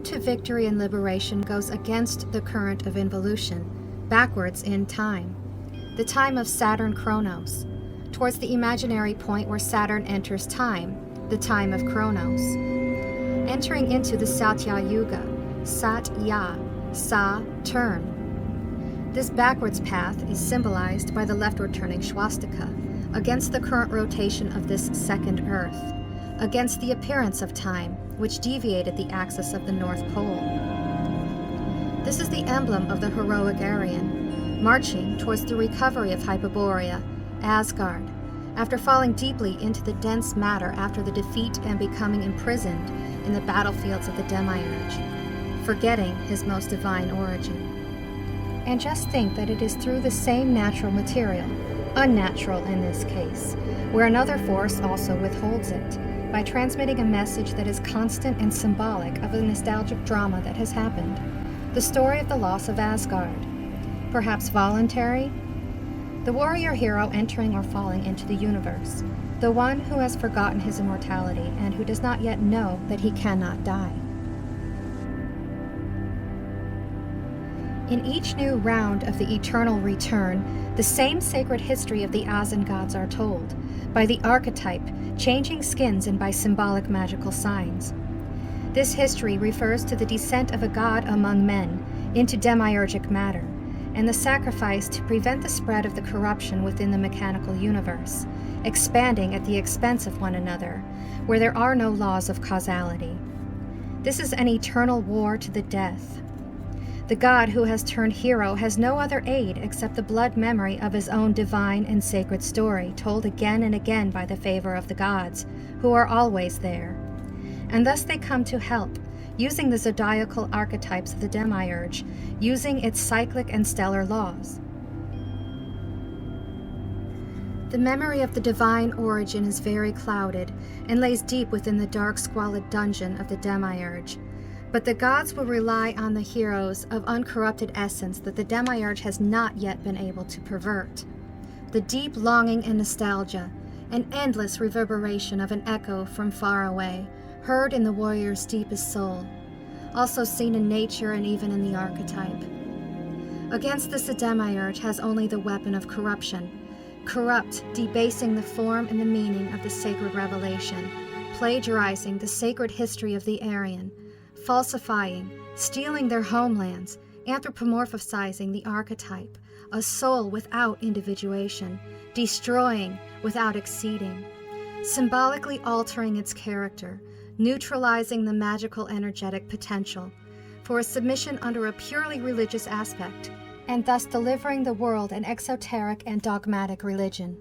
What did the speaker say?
road to victory and liberation goes against the current of involution, backwards in time, the time of Saturn Chronos, towards the imaginary point where Saturn enters time, the time of Chronos, entering into the Satya Yuga, Sat-ya, Sa, turn. This backwards path is symbolized by the leftward turning swastika, against the current rotation of this second Earth, against the appearance of time, which deviated the axis of the North Pole. This is the emblem of the heroic Aryan, marching towards the recovery of Hyperborea, Asgard, after falling deeply into the dense matter after the defeat and becoming imprisoned in the battlefields of the Demiurge, forgetting his most divine origin. And just think that it is through the same natural material, unnatural in this case, where another force also withholds it, by transmitting a message that is constant and symbolic of a nostalgic drama that has happened, the story of the loss of Asgard. Perhaps voluntary? The warrior hero entering or falling into the universe, the one who has forgotten his immortality and who does not yet know that he cannot die. In each new round of the eternal return, the same sacred history of the Azengods are told, by the archetype, changing skins and by symbolic magical signs. This history refers to the descent of a god among men into demiurgic matter, and the sacrifice to prevent the spread of the corruption within the mechanical universe, expanding at the expense of one another, where there are no laws of causality. This is an eternal war to the death. The god who has turned hero has no other aid except the blood memory of his own divine and sacred story, told again and again by the favor of the gods, who are always there. And thus they come to help, using the zodiacal archetypes of the demiurge, using its cyclic and stellar laws. The memory of the divine origin is very clouded, and lays deep within the dark, squalid dungeon of the demiurge. But the gods will rely on the heroes of uncorrupted essence that the demiurge has not yet been able to pervert. The deep longing and nostalgia, an endless reverberation of an echo from far away, heard in the warrior's deepest soul, also seen in nature and even in the archetype. Against this the demiurge has only the weapon of corruption, corrupt, debasing the form and the meaning of the sacred revelation, plagiarizing the sacred history of the Aryan, falsifying, stealing their homelands, anthropomorphizing the archetype, a soul without individuation, destroying without exceeding, symbolically altering its character, neutralizing the magical energetic potential, for a submission under a purely religious aspect, and thus delivering the world an exoteric and dogmatic religion.